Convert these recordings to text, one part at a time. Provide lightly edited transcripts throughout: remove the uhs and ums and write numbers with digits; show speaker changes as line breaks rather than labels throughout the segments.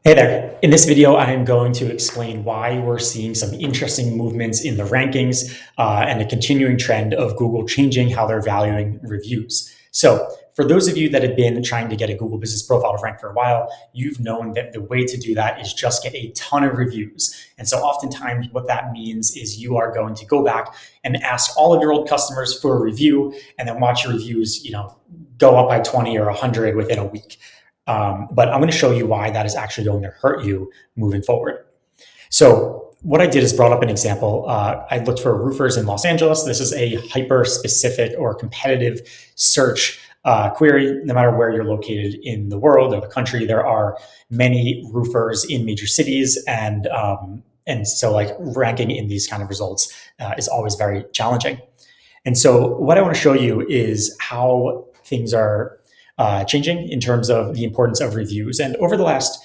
Hey there. In this video, I am going to explain why we're seeing some interesting movements in the rankings and a continuing trend of Google changing how they're valuing reviews. So for those of you that have been trying to get a Google Business Profile to rank for a while, you've known that the way to do that is just get a ton of reviews. And so oftentimes what that means is you are going to go back and ask all of your old customers for a review and then watch your reviews, go up by 20 or 100 within a week. But I'm going to show you why that is actually going to hurt you moving forward. So what I did is brought up an example. I looked for roofers in Los Angeles. This is a hyper-specific or competitive search query. No matter where you're located in the world or the country, there are many roofers in major cities, and so like ranking in these kind of results is always very challenging. And so what I want to show you is how things are changing in terms of the importance of reviews. And over the last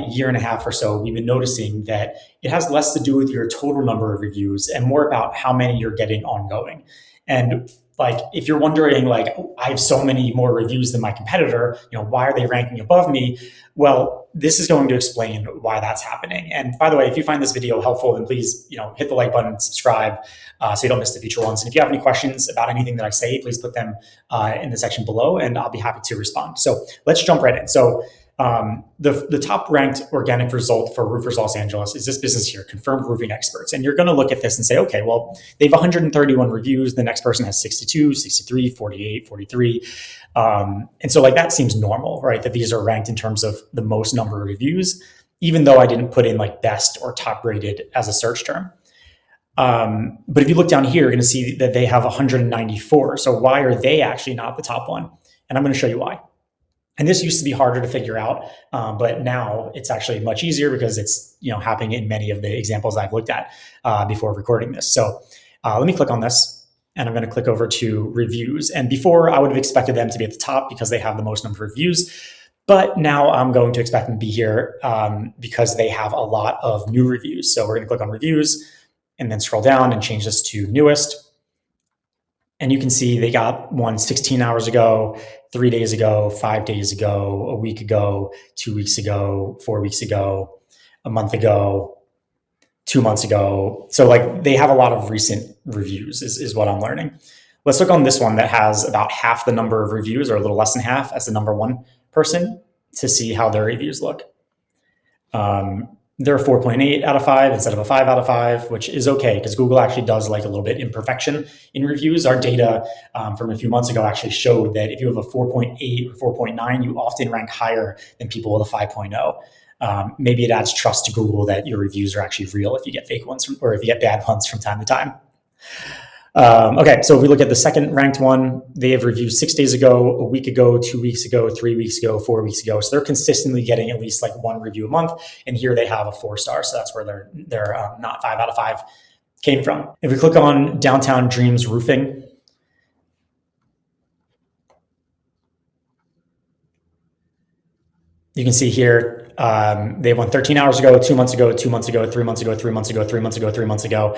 year and a half or so, we've been noticing that it has less to do with your total number of reviews and more about how many you're getting ongoing. And like, if you're wondering, like, oh, I have so many more reviews than my competitor, why are they ranking above me? Well, this is going to explain why that's happening. And by the way, if you find this video helpful, then please, hit the like button, subscribe, so you don't miss the future ones. And if you have any questions about anything that I say, please put them in the section below, and I'll be happy to respond. So let's jump right in. So the top ranked organic result for Roofers Los Angeles is this business here, Confirmed Roofing Experts. And you're going to look at this and say, okay, well, they have 131 reviews. The next person has 62, 63, 48, 43. And so like that seems normal, right? That these are ranked in terms of the most number of reviews, even though I didn't put in like best or top rated as a search term. But if you look down here, you're going to see that they have 194. So why are they actually not the top one? And I'm going to show you why. And this used to be harder to figure out, but now it's actually much easier because it's happening in many of the examples I've looked at before recording this. So let me click on this, and I'm going to click over to reviews. And before, I would have expected them to be at the top because they have the most number of views. But now I'm going to expect them to be here because they have a lot of new reviews. So we're going to click on reviews and then scroll down and change this to newest. And you can see they got one 16 hours ago, 3 days ago, 5 days ago, a week ago, 2 weeks ago, 4 weeks ago, a month ago, 2 months ago. So like they have a lot of recent reviews is what I'm learning. Let's look on this one that has about half the number of reviews, or a little less than half, as the number one person, to see how their reviews look. They're a 4.8 out of 5 instead of a 5 out of 5, which is okay because Google actually does like a little bit imperfection in reviews. Our data from a few months ago actually showed that if you have a 4.8 or 4.9, you often rank higher than people with a 5.0. Maybe it adds trust to Google that your reviews are actually real if you get fake ones or if you get bad ones from time to time. Okay, so if we look at the second ranked one, they have reviews 6 days ago, a week ago, 2 weeks ago, 3 weeks ago, 4 weeks ago. So they're consistently getting at least like one review a month. And here they have a 4-star. So that's where their not 5 out of 5 came from. If we click on Downtown Dreams Roofing, you can see here they won 13 hours ago, 2 months ago, 2 months ago, 3 months ago, 3 months ago, 3 months ago, 3 months ago,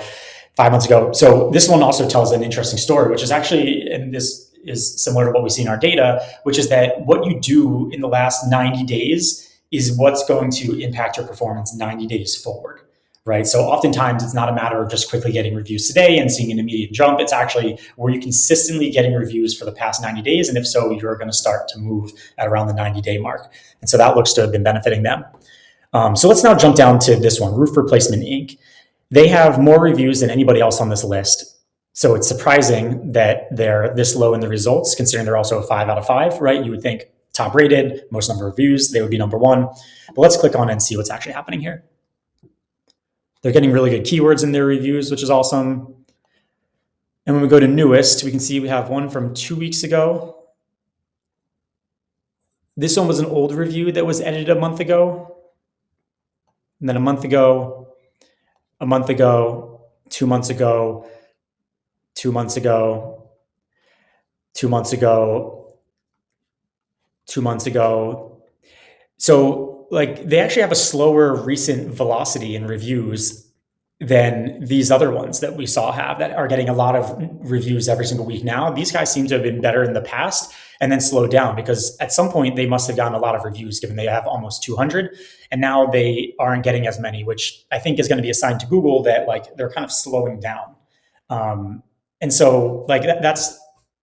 5 months ago. So this one also tells an interesting story, which is actually, and this is similar to what we see in our data, which is that what you do in the last 90 days is what's going to impact your performance 90 days forward, right? So oftentimes it's not a matter of just quickly getting reviews today and seeing an immediate jump. It's actually, were you consistently getting reviews for the past 90 days? And if so, you're going to start to move at around the 90-day mark. And so that looks to have been benefiting them. So let's now jump down to this one, Roof Replacement Inc. They have more reviews than anybody else on this list. So it's surprising that they're this low in the results, considering they're also a 5 out of 5, right? You would think top rated, most number of views, they would be number one. But let's click on it and see what's actually happening here. They're getting really good keywords in their reviews, which is awesome. And when we go to newest, we can see we have one from 2 weeks ago. This one was an old review that was edited a month ago. And then a month ago, 2 months ago, 2 months ago, 2 months ago, 2 months ago. So like they actually have a slower recent velocity in reviews than these other ones that we saw have that are getting a lot of reviews every single week now. These guys seem to have been better in the past and then slowed down because at some point they must have gotten a lot of reviews given they have almost 200 and now they aren't getting as many, which I think is going to be a sign to Google that like they're kind of slowing down. And so like that's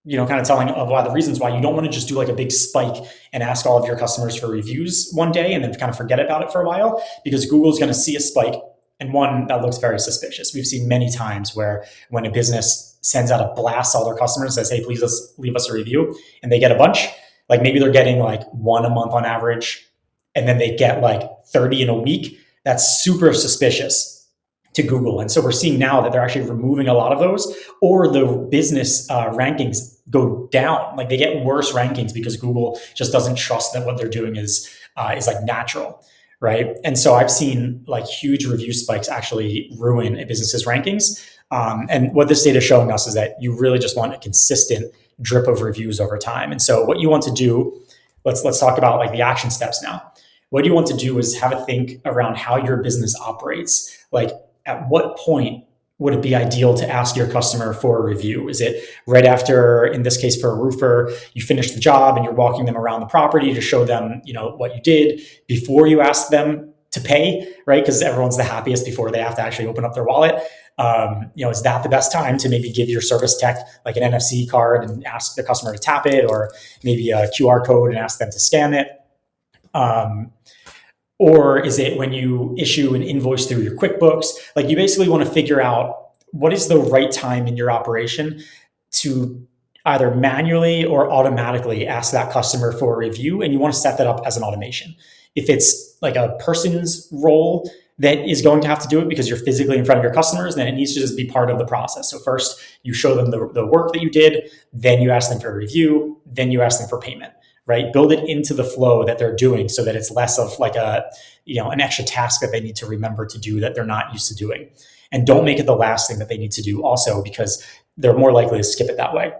kind of telling of a lot of the reasons why you don't want to just do like a big spike and ask all of your customers for reviews one day and then kind of forget about it for a while, because Google's going to see a spike. And one, that looks very suspicious. We've seen many times where when a business sends out a blast to all their customers and says, hey, please leave us a review, and they get a bunch, like maybe they're getting like one a month on average, and then they get like 30 in a week. That's super suspicious to Google. And so we're seeing now that they're actually removing a lot of those, or the business rankings go down. Like they get worse rankings because Google just doesn't trust that what they're doing is like natural. Right. And so I've seen like huge review spikes actually ruin a business's rankings. And what this data is showing us is that you really just want a consistent drip of reviews over time. And so what you want to do, let's talk about like the action steps now. What you want to do is have a think around how your business operates. Like at what point would it be ideal to ask your customer for a review? Is it right after, in this case for a roofer, you finish the job and you're walking them around the property to show them, what you did before you ask them to pay, right? Because everyone's the happiest before they have to actually open up their wallet. Is that the best time to maybe give your service tech like an NFC card and ask the customer to tap it, or maybe a QR code and ask them to scan it? Or is it when you issue an invoice through your QuickBooks? Like you basically want to figure out what is the right time in your operation to either manually or automatically ask that customer for a review. And you want to set that up as an automation. If it's like a person's role that is going to have to do it because you're physically in front of your customers, then it needs to just be part of the process. So first you show them the work that you did, then you ask them for a review, then you ask them for payment. Right? Build it into the flow that they're doing so that it's less of like an extra task that they need to remember to do that they're not used to doing. And don't make it the last thing that they need to do also, because they're more likely to skip it that way.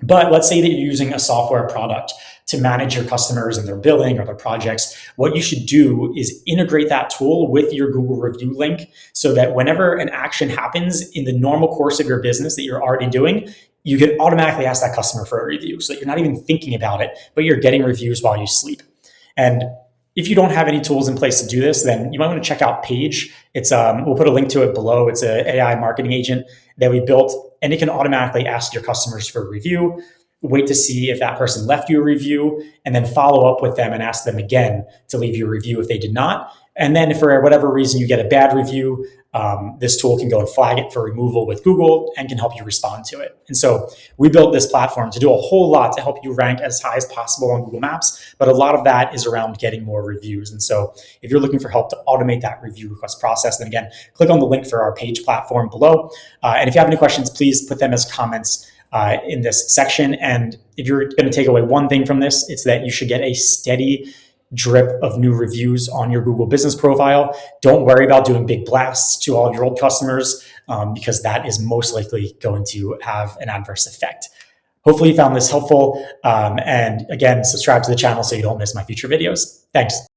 But let's say that you're using a software product to manage your customers and their billing or their projects. What you should do is integrate that tool with your Google review link so that whenever an action happens in the normal course of your business that you're already doing, you can automatically ask that customer for a review so that you're not even thinking about it, but you're getting reviews while you sleep. And if you don't have any tools in place to do this, then you might want to check out Paige. It's we'll put a link to it below. It's an AI marketing agent that we built, and it can automatically ask your customers for a review, wait to see if that person left you a review, and then follow up with them and ask them again to leave you a review if they did not. And then if for whatever reason you get a bad review, this tool can go and flag it for removal with Google and can help you respond to it. And so we built this platform to do a whole lot to help you rank as high as possible on Google Maps, but a lot of that is around getting more reviews. And so if you're looking for help to automate that review request process, then again, click on the link for our Paige platform below. And if you have any questions, please put them as comments in this section. And if you're going to take away one thing from this, it's that you should get a steady drip of new reviews on your Google business profile. Don't worry about doing big blasts to all of your old customers because that is most likely going to have an adverse effect. Hopefully you found this helpful. And again, subscribe to the channel so you don't miss my future videos. Thanks.